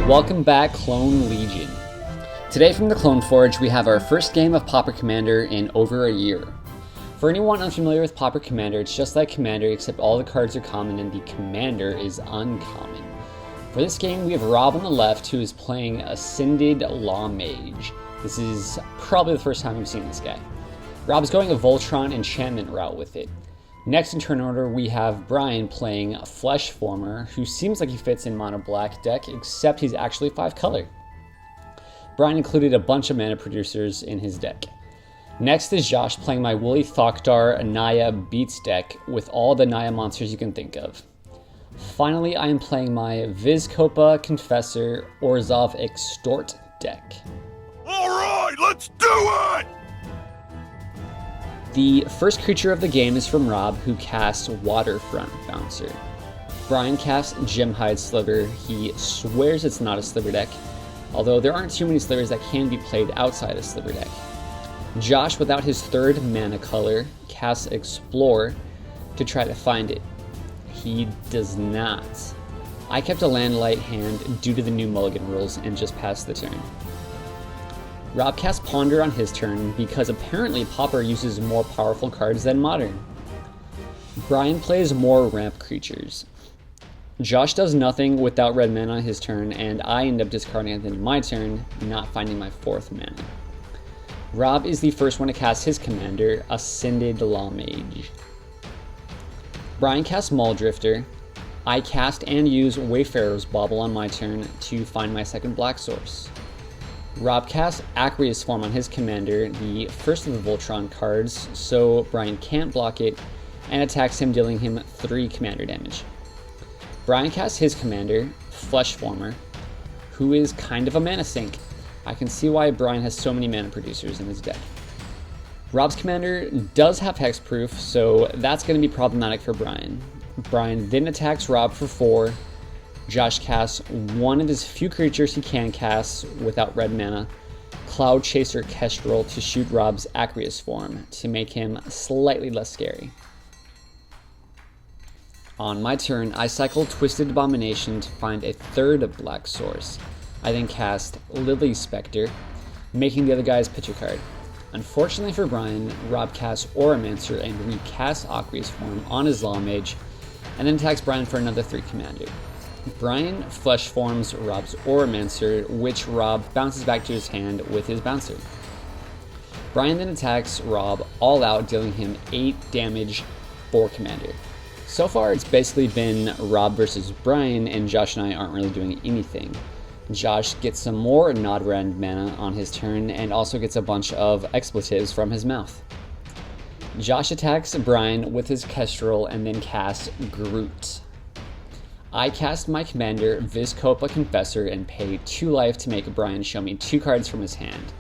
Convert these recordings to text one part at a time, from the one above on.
Welcome back, Clone Legion. Today from the Clone Forge, we have our first game of Pauper Commander in over a year. For anyone unfamiliar with Pauper Commander, it's just like Commander, except all the cards are common and the Commander is uncommon. For this game, we have Rob on the left, who is playing Ascended Lawmage. This is probably the first time we've seen this guy. Rob's going a Voltron enchantment route with it. Next in turn order, we have Brian playing Fleshformer, who seems like he fits in mono black deck, except he's actually 5 color. Brian included a bunch of mana producers in his deck. Next is Josh playing my Woolly Thoctar Naya Beats deck with all the Naya monsters you can think of. Finally, I am playing my Vizkopa Confessor Pinger-Extortion-Hex-Beats deck. Alright, let's do it! The first creature of the game is from Rob, who casts Waterfront Bouncer. Brian casts Gemhide Sliver. He swears it's not a Sliver deck, although there aren't too many Slivers that can be played outside a Sliver deck. Josh, without his third mana color, casts Explore to try to find it. He does not. I kept a land light hand due to the new mulligan rules and just passed the turn. Rob casts Ponder on his turn because apparently Pauper uses more powerful cards than Modern. Brian plays more ramp creatures. Josh does nothing without red mana on his turn, and I end up discarding at the end of my turn, not finding my 4th mana. Rob is the first one to cast his commander, Ascended Lawmage. Brian casts Muldrifter. I cast and use Wayfarer's Bauble on my turn to find my second black source. Rob casts Aqueous Form on his commander, the first of the Voltron cards, so Brian can't block it, and attacks him, dealing him 3 commander damage. Brian casts his commander, Fleshformer, who is kind of a mana sink. I can see why Brian has so many mana producers in his deck. Rob's commander does have hexproof, so that's going to be problematic for Brian. Brian then attacks Rob for 4. Josh casts one of his few creatures he can cast without red mana, Cloud Chaser Kestrel, to shoot Rob's Aqueous Form to make him slightly less scary. On my turn, I cycle Twisted Abomination to find a 3rd black source. I then cast Lily Spectre, making the other guys pitch a card. Unfortunately for Brian, Rob casts Auramancer and recasts Aqueous Form on his Lawmage, and then attacks Brian for another 3 commander. Brian flesh forms Rob's Auramancer, which Rob bounces back to his hand with his Bouncer. Brian then attacks Rob all out, dealing him 8 damage for commander. So far, it's basically been Rob versus Brian, and Josh and I aren't really doing anything. Josh gets some more Nodrend mana on his turn, and also gets a bunch of expletives from his mouth. Josh attacks Brian with his Kestrel and then casts Groot. I cast my commander, Vizkopa Confessor, and pay 2 life to make Brian show me 2 cards from his hand.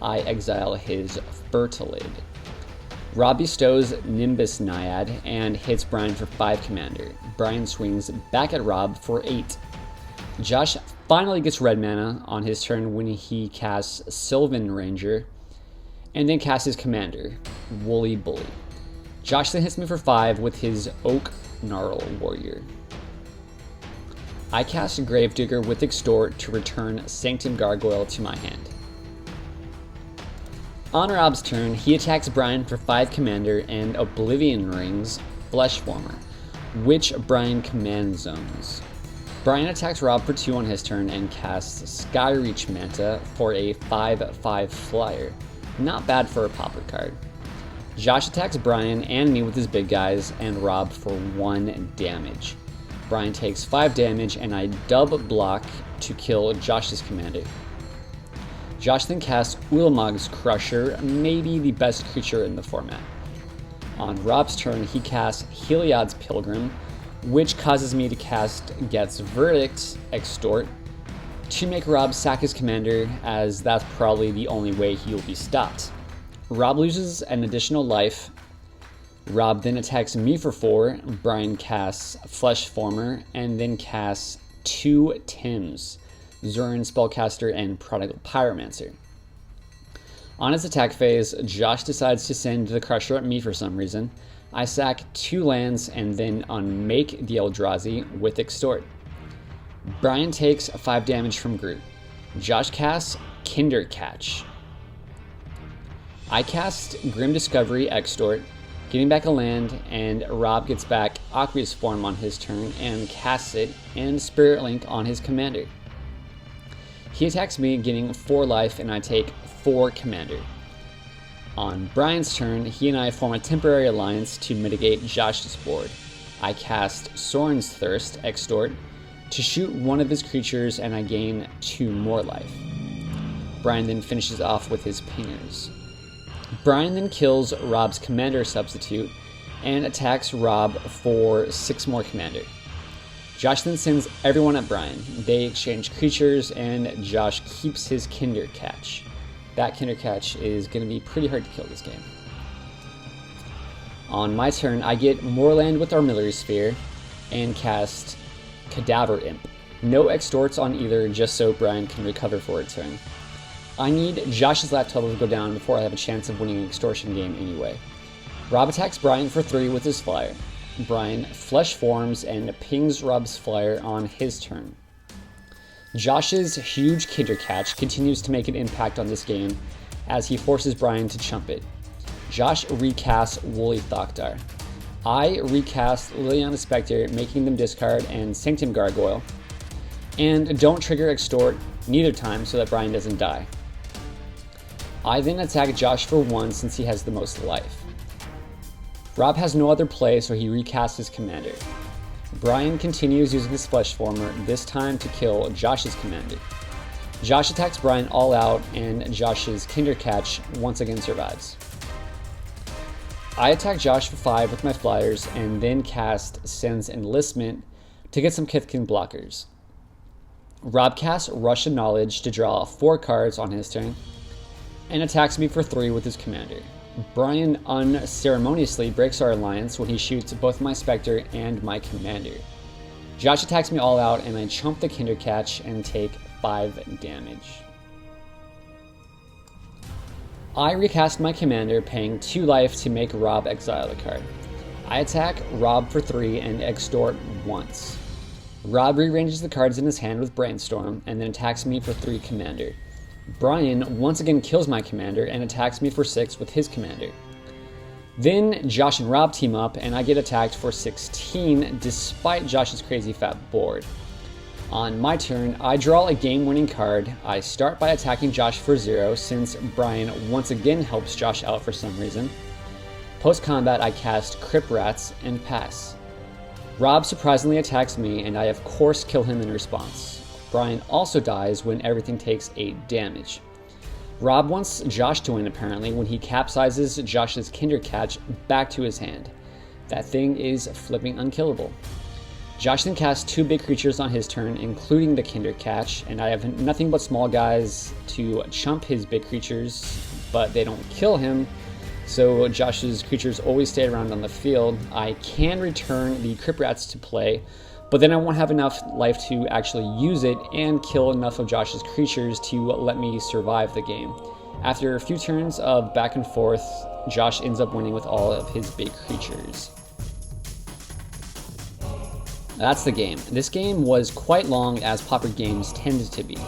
I exile his Fertilid. Rob bestows Nimbus Naiad and hits Brian for 5 commander. Brian swings back at Rob for 8. Josh finally gets red mana on his turn when he casts Sylvan Ranger, and then casts his commander, Woolly Bully. Josh then hits me for 5 with his Oak Gnarl Warrior. I cast Gravedigger with Extort to return Sanctum Gargoyle to my hand. On Rob's turn, he attacks Brian for 5 commander and Oblivion Rings Fleshformer, which Brian command zones. Brian attacks Rob for 2 on his turn and casts Skyreach Manta for a 5/5 flyer. Not bad for a Pauper card. Josh attacks Brian and me with his big guys and Rob for 1 damage. Brian takes 5 damage, and I dub block to kill Josh's commander. Josh then casts Ulamog's Crusher, maybe the best creature in the format. On Rob's turn, he casts Heliod's Pilgrim, which causes me to cast Get's Verdict Extort to make Rob sack his commander, as that's probably the only way he will be stopped. Rob loses an additional life. Rob then attacks me for 4. Brian casts Fleshformer and then casts 2 Tims, Zurin Spellcaster and Prodigal Pyromancer. On his attack phase, Josh decides to send the Crusher at me for some reason. I sack 2 lands and then unmake the Eldrazi with Extort. Brian takes 5 damage from Groot. Josh casts Kinder Catch. I cast Grim Discovery Extort, getting back a land, and Rob gets back Aqueous Form on his turn and casts it, and Spirit Link on his commander. He attacks me, getting 4 life, and I take 4 commander. On Brian's turn, he and I form a temporary alliance to mitigate Josh's board. I cast Sorin's Thirst Extort to shoot one of his creatures, and I gain 2 more life. Brian then finishes off with his pingers. Brian then kills Rob's commander substitute and attacks Rob for 6 more commander. Josh then sends everyone at Brian. They exchange creatures, and Josh keeps his Kinder Catch. That Kinder Catch is going to be pretty hard to kill this game. On my turn, I get more land with Armillary Sphere and cast Cadaver Imp. No extorts on either, just so Brian can recover for a turn. I need Josh's lap total to go down before I have a chance of winning an extortion game anyway. Rob attacks Brian for 3 with his flyer. Brian flesh forms and pings Rob's flyer on his turn. Josh's huge Kinder Catch continues to make an impact on this game as he forces Brian to chump it. Josh recasts Woolly Thoctar. I recast Liliana Spectre, making them discard, and Sanctum Gargoyle. And don't trigger Extort neither time so that Brian doesn't die. I then attack Josh for 1 since he has the most life. Rob has no other play, so he recasts his commander. Brian continues using his Fleshformer, this time to kill Josh's commander. Josh attacks Brian all out, and Josh's Kinder Catch once again survives. I attack Josh for 5 with my flyers, and then cast Sen's Enlistment to get some Kithkin blockers. Rob casts Russian Knowledge to draw 4 cards on his turn, and attacks me for 3 with his commander. Brian unceremoniously breaks our alliance when he shoots both my Spectre and my commander. Josh attacks me all out, and I chump the Kinder Catch and take 5 damage. I recast my commander, paying 2 life to make Rob exile a card. I attack Rob for 3 and extort once. Rob rearranges the cards in his hand with Brainstorm, and then attacks me for 3 commander. Brian once again kills my commander and attacks me for 6 with his commander. Then Josh and Rob team up, and I get attacked for 16 despite Josh's crazy fat board. On my turn, I draw a game-winning card. I start by attacking Josh for 0 since Brian once again helps Josh out for some reason. Post-combat, I cast Crip Rats and pass. Rob surprisingly attacks me, and I of course kill him in response. Brian also dies when everything takes 8 damage. Rob wants Josh to win apparently when he capsizes Josh's Kinder Catch back to his hand. That thing is flipping unkillable. Josh then casts 2 big creatures on his turn, including the Kinder Catch, and I have nothing but small guys to chump his big creatures, but they don't kill him, so Josh's creatures always stay around on the field. I can return the Crip Rats to play, but then I won't have enough life to actually use it and kill enough of Josh's creatures to let me survive the game. After a few turns of back and forth, Josh ends up winning with all of his big creatures. That's the game. This game was quite long, as Pauper games tend to be.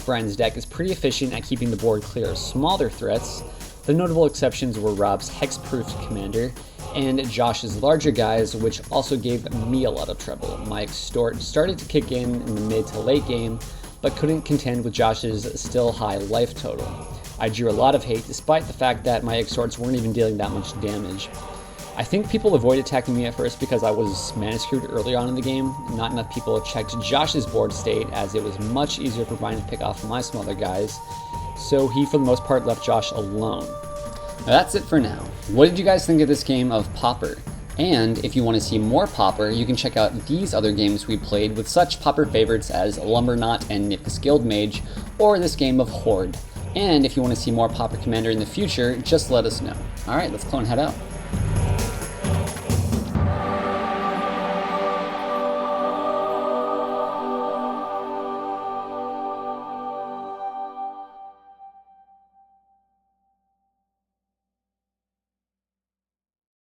Brian's deck is pretty efficient at keeping the board clear of smaller threats. The notable exceptions were Rob's Hex-proofed commander and Josh's larger guys, which also gave me a lot of trouble. My extort started to kick in the mid to late game, but couldn't contend with Josh's still high life total. I drew a lot of hate despite the fact that my extorts weren't even dealing that much damage. I think people avoided attacking me at first because I was mana screwed early on in the game. Not enough people checked Josh's board state, as it was much easier for Brian to pick off my smaller guys, so he for the most part left Josh alone. Now that's it for now. What did you guys think of this game of Pauper? And if you want to see more Pauper, you can check out these other games we played with such Pauper favorites as Lumberknot and Nifkus Guildmage, or this game of Horde. And if you want to see more Pauper Commander in the future, just let us know. Alright, let's clone head out.